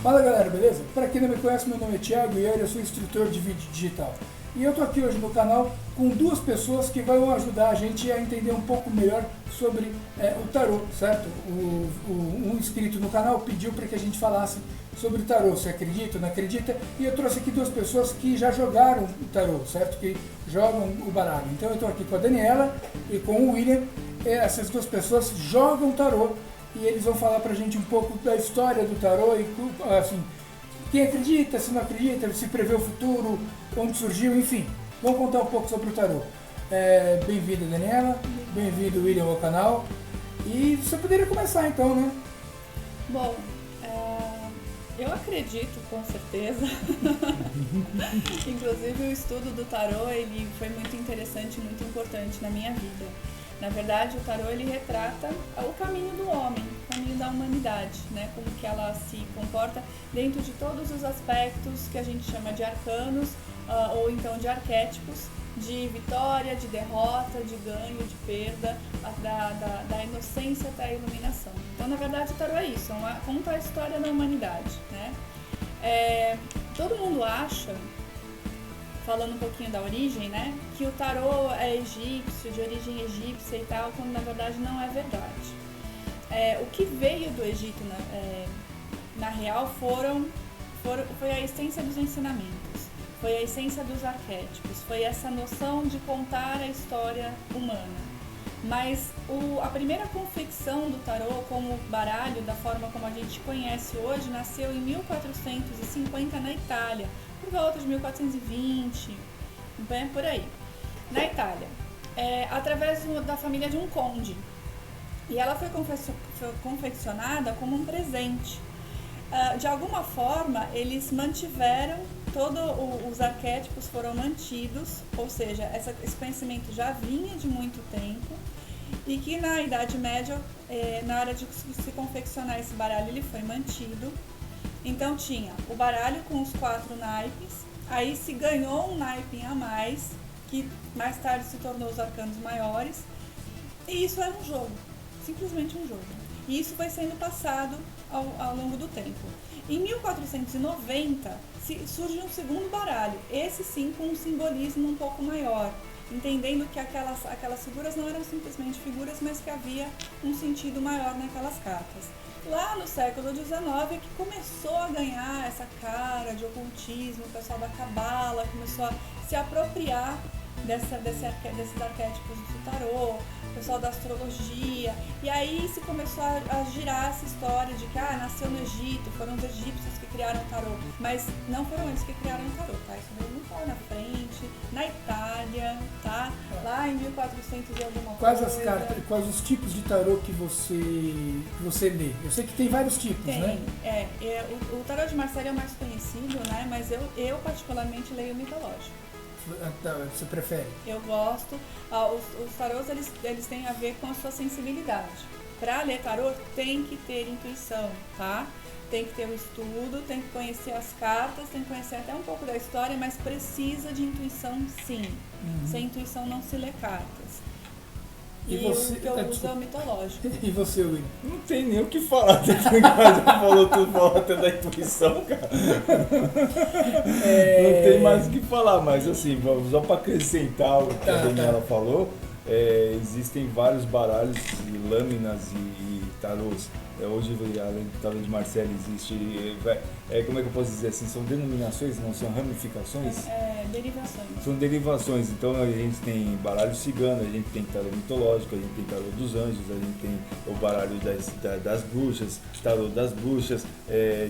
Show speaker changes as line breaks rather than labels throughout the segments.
Fala galera, beleza? Para quem não me conhece, meu nome é Thiago e eu sou instrutor de vídeo digital. E eu tô aqui hoje no canal com duas pessoas que vão ajudar a gente a entender um pouco melhor sobre o tarô, certo? Um inscrito no canal pediu para que a gente falasse sobre o tarô, se acredita ou não acredita, e eu trouxe aqui duas pessoas que já jogaram o tarô, certo? Que jogam o baralho. Então eu estou aqui com a Daniela e com o William. Essas duas pessoas jogam tarô e eles vão falar pra gente um pouco da história do tarô e assim, quem acredita, se não acredita, se prevê o futuro, onde surgiu, enfim. Vamos contar um pouco sobre o tarô. Bem-vinda, Daniela, bem-vindo, William, ao canal. E você poderia começar então, né?
Bom, eu acredito com certeza. Inclusive o estudo do tarô, ele foi muito interessante, muito importante na minha vida. Na verdade, o tarô ele retrata o caminho do homem, o caminho da humanidade, né? Como que ela se comporta dentro de todos os aspectos que a gente chama de arcanos, ou então de arquétipos, de vitória, de derrota, de ganho, de perda, da inocência até a iluminação. Então, na verdade, o tarô é isso, conta a história da humanidade, né? Todo mundo acha, falando um pouquinho da origem, né, que o tarô é egípcio, de origem egípcia e tal, quando na verdade não é verdade. O que veio do Egito, na real, foi a essência dos ensinamentos, foi a essência dos arquétipos, foi essa noção de contar a história humana. Mas a primeira confecção do tarô como baralho, da forma como a gente conhece hoje, nasceu em 1450 na Itália, por volta de 1420, bem por aí, na Itália, através da família de um conde. E ela foi confeccionada como um presente. De alguma forma, eles mantiveram, todos os arquétipos foram mantidos, ou seja, esse conhecimento já vinha de muito tempo, e que na Idade Média, na hora de se confeccionar esse baralho, ele foi mantido. Então tinha o baralho com os 4 naipes, aí se ganhou um naipe a mais, que mais tarde se tornou os arcanos maiores, e isso era um jogo, simplesmente um jogo. E isso foi sendo passado ao longo do tempo. Em 1490 surge um segundo baralho, esse sim com um simbolismo um pouco maior, entendendo que aquelas figuras não eram simplesmente figuras, mas que havia um sentido maior naquelas cartas. Lá no século XIX é que começou a ganhar essa cara de ocultismo, o pessoal da cabala começou a se apropriar desses arquétipos do tarô, o pessoal da astrologia, e aí se começou a girar essa história de que nasceu no Egito, foram os egípcios que criaram o tarô, mas não foram eles que criaram o tarô, tá? Isso veio muito lá na frente, na Itália, tá? Lá em 1400 e alguma
Quais
coisa.
as cartas, quais os tipos de tarô que você lê? Eu sei que tem vários tipos, né?
O tarô de Marselha é o mais conhecido, né? Mas eu particularmente leio o mitológico.
Você prefere?
Eu gosto. Os tarôs, eles têm a ver com a sua sensibilidade. Para ler tarô, tem que ter intuição, tá? Tem que ter o estudo, tem que conhecer as cartas, tem que conhecer até um pouco da história, mas precisa de intuição, sim. Sem intuição não se lê cartas. E você, o que eu uso é o mitológico.
E você, Will?
Não tem nem o que falar. Já falou tudo, falou até da intuição, cara. Não tem mais o que falar, mas assim, só para acrescentar o que a Daniela falou, existem vários baralhos de lâminas e tarôs. Hoje, além do tarô de Marselha, existe, como é que eu posso dizer assim, são denominações, não são ramificações?
Derivações.
São derivações, então a gente tem baralho cigano, a gente tem tarô mitológico, a gente tem tarô dos anjos, a gente tem o baralho das bruxas, tarô das bruxas,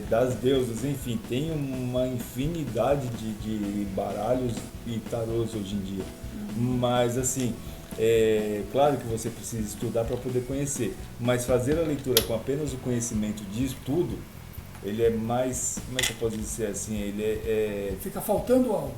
das deusas, enfim, tem uma infinidade de baralhos e tarôs hoje em dia. Mas assim, claro que você precisa estudar para poder conhecer, mas fazer a leitura com apenas o conhecimento disso tudo, ele é mais, como é que eu posso dizer assim,
Fica faltando algo.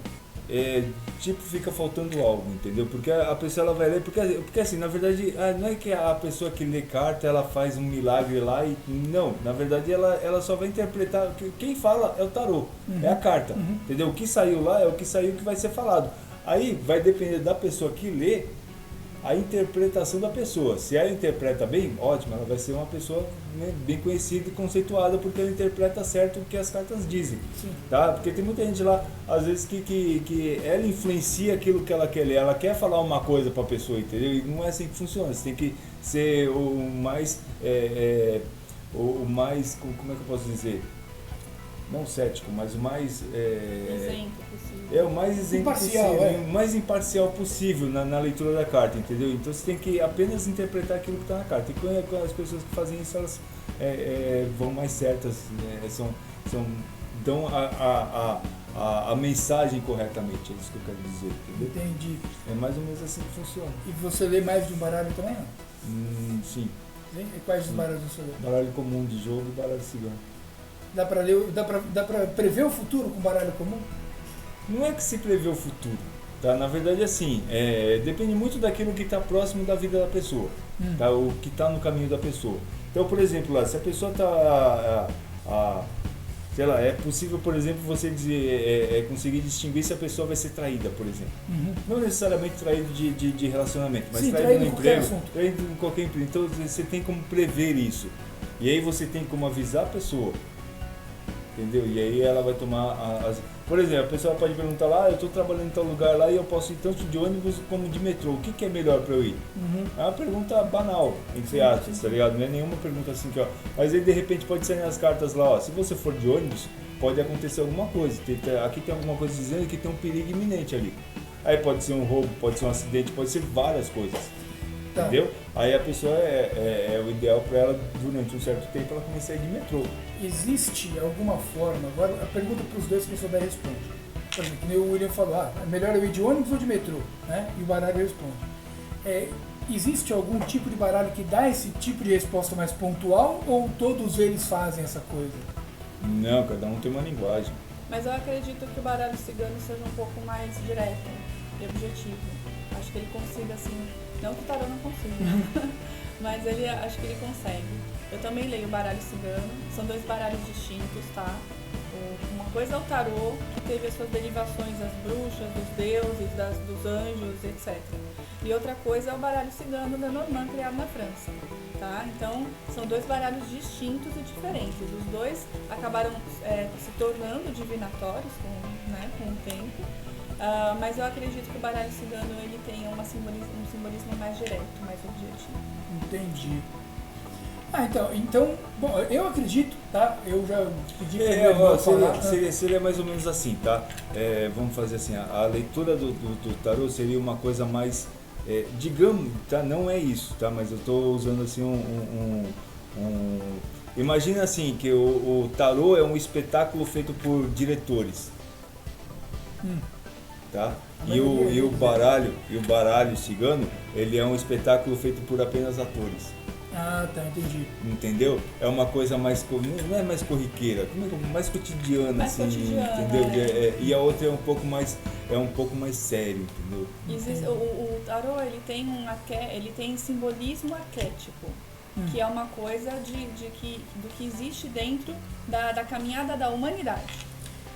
Fica faltando algo, entendeu? Porque a pessoa ela vai ler, porque assim, na verdade, não é que a pessoa que lê carta, ela faz um milagre lá e não, na verdade ela só vai interpretar, quem fala é o tarô, é a carta, entendeu? O que saiu lá é o que saiu que vai ser falado. Aí vai depender da pessoa que lê, a interpretação da pessoa. Se ela interpreta bem, ótimo, ela vai ser uma pessoa, né, bem conhecida e conceituada porque ela interpreta certo o que as cartas dizem.
Sim.
Tá? Porque tem muita gente lá, às vezes, que ela influencia aquilo que ela quer ler. Ela quer falar uma coisa para a pessoa, entendeu? E não é assim que funciona. Você tem que ser o mais, como é que eu posso dizer? Não cético, mas o mais...
Isento possível.
O mais isento
Imparcial,
possível, o mais imparcial possível na leitura da carta, entendeu? Então você tem que apenas interpretar aquilo que está na carta. E quando as pessoas que fazem isso, elas vão mais certas, dão a mensagem corretamente, é isso que eu quero dizer, entendeu?
Entendi.
É mais ou menos assim que funciona.
E você lê mais de um baralho também, não?
Sim.
E quais os baralhos você lê?
Baralho comum de jogo e baralho cigano.
Dá pra prever o futuro com baralho comum?
Não é que se prevê o futuro, tá? Na verdade, assim, depende muito daquilo que está próximo da vida da pessoa, tá? O que está no caminho da pessoa. Então, por exemplo, lá, se a pessoa está, sei lá, é possível, por exemplo, você dizer, conseguir distinguir se a pessoa vai ser traída, por exemplo. Não necessariamente traído de relacionamento, mas
Sim,
traído no
em qualquer
emprego,
assunto.
traído em qualquer emprego. Então, você tem como prever isso. E aí você tem como avisar a pessoa. Entendeu? E aí ela vai tomar Por exemplo, a pessoa pode perguntar lá, eu estou trabalhando em tal lugar lá e eu posso ir tanto de ônibus como de metrô. O que é melhor para eu ir? É uma pergunta banal, entre aspas, tá ligado? Não é nenhuma pergunta assim que, ó. Mas aí de repente pode sair nas cartas lá, ó. Se você for de ônibus, pode acontecer alguma coisa. Aqui tem alguma coisa dizendo que tem um perigo iminente ali. Aí pode ser um roubo, pode ser um acidente, pode ser várias coisas.
Tá.
Entendeu? Aí a pessoa é o ideal para ela, durante um certo tempo, ela começar a ir de metrô.
Existe alguma forma, agora a pergunta para os dois, quem souber responde. Por exemplo, como o William falou, é melhor eu ir de ônibus ou de metrô? Né? E o baralho responde. Existe algum tipo de baralho que dá esse tipo de resposta mais pontual ou todos eles fazem essa coisa?
Não, cada um tem uma linguagem.
Mas eu acredito que o baralho cigano seja um pouco mais direto e objetivo. Acho que ele consiga, assim, não que o tarô não consiga, mas acho que ele consegue. Eu também leio o baralho cigano, são dois baralhos distintos, tá? Uma coisa é o tarô, que teve as suas derivações das bruxas, dos deuses, dos anjos, etc. E outra coisa é o baralho cigano da Normand, criado na França, tá? Então, são dois baralhos distintos e diferentes. Os dois acabaram se tornando divinatórios com o tempo. Mas eu acredito que o baralho cigano ele tem um simbolismo mais direto, mais objetivo.
Entendi. Então, bom, eu acredito, tá? Eu já pedi para meu irmão falar.
Seria mais ou menos assim, tá? Vamos fazer assim, a leitura do tarô seria uma coisa mais, digamos, tá? Não é isso, tá? Mas eu estou usando assim imagina assim, que o tarô é um espetáculo feito por diretores. Tá? E o baralho cigano, ele é um espetáculo feito por apenas atores.
Ah, tá, entendi.
Entendeu? É uma coisa mais, não é mais corriqueira, mais cotidiana,
mais
assim,
cotidiana,
entendeu? E a outra é um pouco mais sério, entendeu?
O tarô ele tem simbolismo arquétipo, que é uma coisa do que existe dentro da caminhada da humanidade.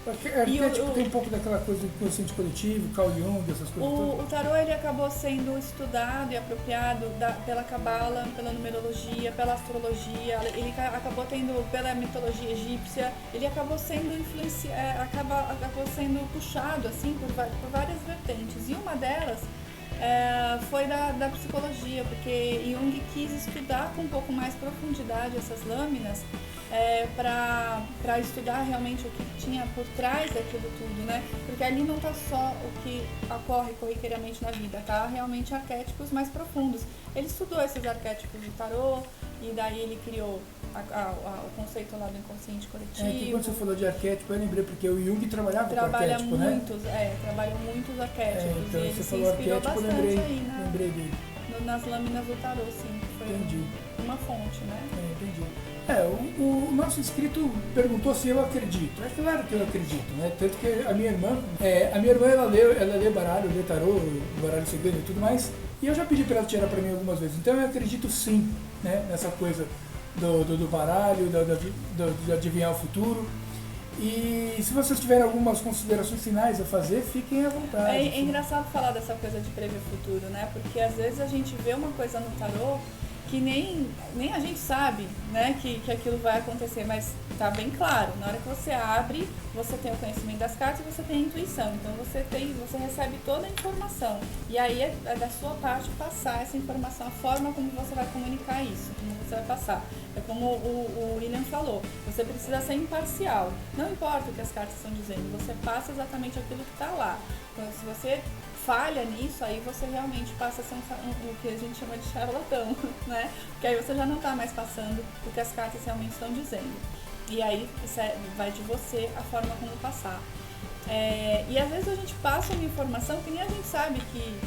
Arquétipo tem um pouco daquela coisa do inconsciente coletivo, Carl Jung, essas coisas todas.
O tarô ele acabou sendo estudado e apropriado pela cabala, pela numerologia, pela astrologia, ele acabou tendo pela mitologia egípcia, ele acabou sendo acabou sendo puxado assim por várias vertentes, e uma delas foi da psicologia, porque Jung quis estudar com um pouco mais profundidade essas lâminas, para estudar realmente o que tinha por trás daquilo tudo, né? Porque ali não está só o que ocorre corriqueiramente na vida, tá? Realmente arquétipos mais profundos. Ele estudou esses arquétipos de tarô e daí ele criou o conceito lá do inconsciente coletivo.
Que quando você falou de arquétipo, eu lembrei porque o Jung trabalhava com arquétipo,
trabalha muitos arquétipos.
Então
e ele
você
se
falou
inspirou
arquétipo,
bastante
lembrei dele.
Nas lâminas do tarô, sim. Foi uma fonte, né?
Entendi. O nosso inscrito perguntou se eu acredito. É claro que eu acredito, né? Tanto que a minha irmã ela lê baralho, lê tarô, baralho cigano e tudo mais, e eu já pedi para ela tirar para mim algumas vezes. Então eu acredito sim, né? Nessa coisa do baralho, de adivinhar o futuro. E se vocês tiverem algumas considerações finais a fazer, fiquem à vontade.
É engraçado falar dessa coisa de prever o futuro, né? Porque às vezes a gente vê uma coisa no tarô que nem a gente sabe, né, que aquilo vai acontecer, mas tá bem claro. Na hora que você abre, você tem o conhecimento das cartas e você tem a intuição. Então você recebe toda a informação. E aí é da sua parte passar essa informação, a forma como você vai comunicar isso, como você vai passar. É como o William falou, você precisa ser imparcial. Não importa o que as cartas estão dizendo, você passa exatamente aquilo que está lá. Então, se você falha nisso, aí você realmente passa a ser o que a gente chama de charlatão, né? Porque aí você já não está mais passando o que as cartas realmente estão dizendo. E aí vai de você a forma como passar. E às vezes a gente passa uma informação que nem a gente sabe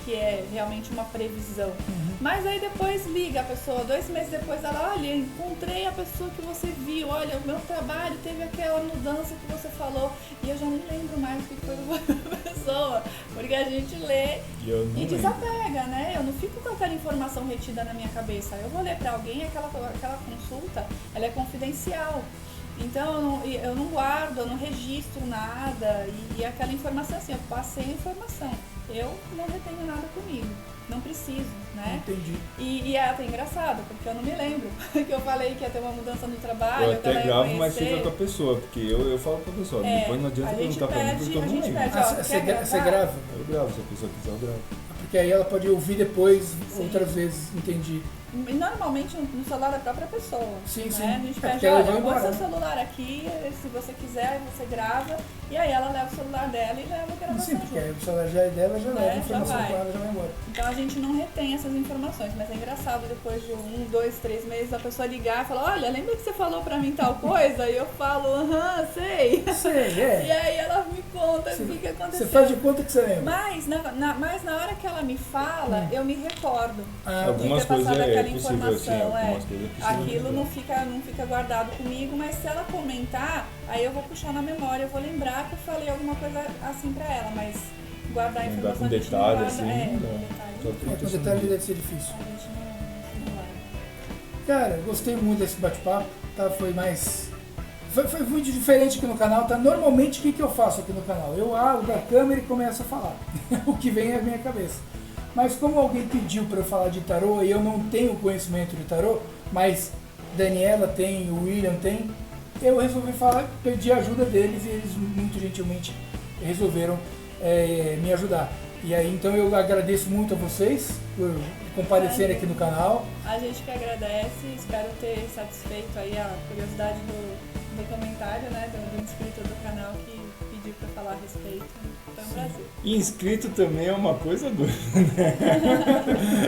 que é realmente uma previsão. Mas aí depois liga a pessoa, 2 meses depois ela, olha, encontrei a pessoa que você viu, olha, o meu trabalho teve aquela mudança que você falou, e eu já nem lembro mais o que foi da pessoa, porque a gente lê e desapega, né? Eu não fico com aquela informação retida na minha cabeça. Eu vou ler para alguém, aquela consulta, ela é confidencial. Então eu não guardo, eu não registro nada e aquela informação assim, eu passei a informação, eu não retenho nada comigo, não preciso, né?
Entendi.
E é até engraçado, porque eu não me lembro que eu falei que ia ter uma mudança no trabalho,
eu até gravo, mas
conhecer.
fica com a pessoa, porque eu falo pra pessoa, depois não adianta perguntar pra mim porque eu não lembro.
Você grava?
Eu gravo, se a pessoa quiser eu gravo.
Porque aí ela pode ouvir depois, outras vezes, entendi.
Normalmente no celular da própria pessoa.
Sim,
né?
sim.
A gente pede, olha, põe seu celular aqui, se você quiser, você grava, e aí ela leva o celular dela e leva a gravação.
Sim, porque aí o celular já é dela, já leva a informação com ela, já vai embora.
Então a gente não retém essas informações, mas é engraçado depois de 1, 2, 3 meses a pessoa ligar e falar, olha, lembra que você falou pra mim tal coisa? E eu falo, sei.
Sei, é.
E aí ela me conta o que aconteceu.
Você faz de conta que você lembra.
Mas na hora que ela me fala, eu me recordo.
Algumas coisas
aquela
possível,
informação,
algumas coisas é possível.
Aquilo não fica guardado comigo, mas se ela comentar, aí eu vou puxar na memória, eu vou lembrar que eu falei alguma coisa assim pra ela, mas guardar a informação
com detalhe, assim,
com detalhe deve ser difícil.
A gente não guarda.
Cara, gostei muito desse bate-papo, tá? Foi muito diferente aqui no canal, tá? Normalmente o que eu faço aqui no canal? Eu abro a câmera e começo a falar o que vem à minha cabeça. Mas como alguém pediu para eu falar de tarô e eu não tenho conhecimento de tarô, mas Daniela tem, o William tem, eu resolvi pedir a ajuda deles e eles muito gentilmente resolveram me ajudar. E aí então eu agradeço muito a vocês por comparecerem aqui no canal.
A gente que agradece, espero ter satisfeito aí a curiosidade do comentário, né, do inscrito do canal que pediu para falar a respeito. Foi um prazer.
E inscrito também é uma coisa doida, né?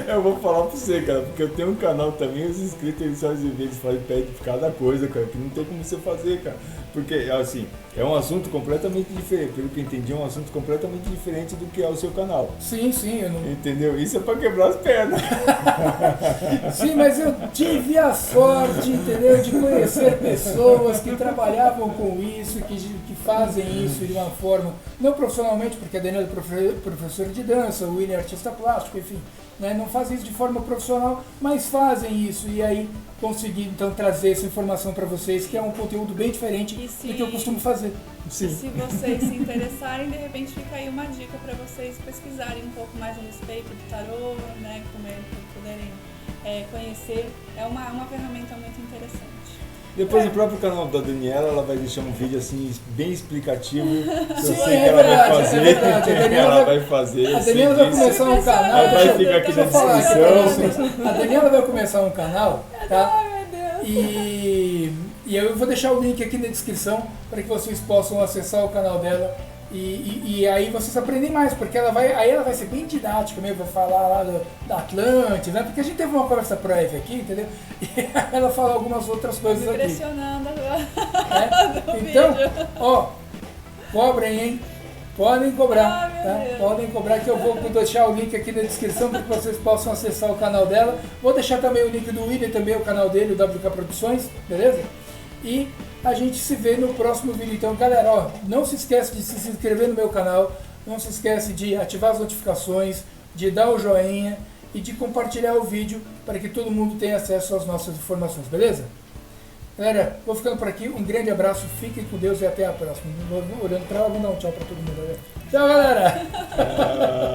Eu vou falar pra você, cara, porque eu tenho um canal também, os inscritos eles fazem pedem cada coisa, cara, que não tem como você fazer, cara. Porque, assim, é um assunto completamente diferente, pelo que eu entendi, é um assunto completamente diferente do que é o seu canal.
Sim, eu não...
Entendeu? Isso é pra quebrar as pernas.
Sim, mas eu tive a sorte, entendeu, de conhecer pessoas que trabalhavam com isso, que fazem isso de uma forma, não profissionalmente, porque a Daniela é professora de dança, o William é artista plástico, enfim, né, não fazem isso de forma profissional, mas fazem isso, e aí consegui então trazer essa informação para vocês, que é um conteúdo bem diferente do que eu costumo fazer.
Sim. Se vocês se interessarem, de repente fica aí uma dica para vocês pesquisarem um pouco mais a respeito do tarô, né, poderem conhecer. É uma ferramenta muito interessante.
Depois no próprio canal da Daniela, ela vai deixar um vídeo assim bem explicativo.
Sim,
eu sei que ela vai fazer. Ela vai fazer.
A Daniela vai começar um canal.
Ela vai ficar aqui na descrição.
A Daniela vai começar um canal, tá?
Ai, meu Deus.
E eu vou deixar o link aqui na descrição para que vocês possam acessar o canal dela. E aí vocês aprendem mais, porque ela vai ser bem didática mesmo, vai falar lá da Atlântida, né? Porque a gente teve uma conversa prévia aqui, entendeu? E ela fala algumas outras coisas aqui.
Impressionando.
Então, ó, cobrem, hein? Podem cobrar,
meu
tá?
Deus.
Podem cobrar, que eu vou deixar o link aqui na descrição para que vocês possam acessar o canal dela. Vou deixar também o link do William, também o canal dele, o WK Produções, beleza? E a gente se vê no próximo vídeo. Então, galera, ó, não se esquece de se inscrever no meu canal, não se esquece de ativar as notificações, de dar o joinha e de compartilhar o vídeo para que todo mundo tenha acesso às nossas informações, beleza? Galera, vou ficando por aqui. Um grande abraço, fiquem com Deus e até a próxima. Olhando pra lá, vamos dar um tchau pra todo mundo. Tchau, galera!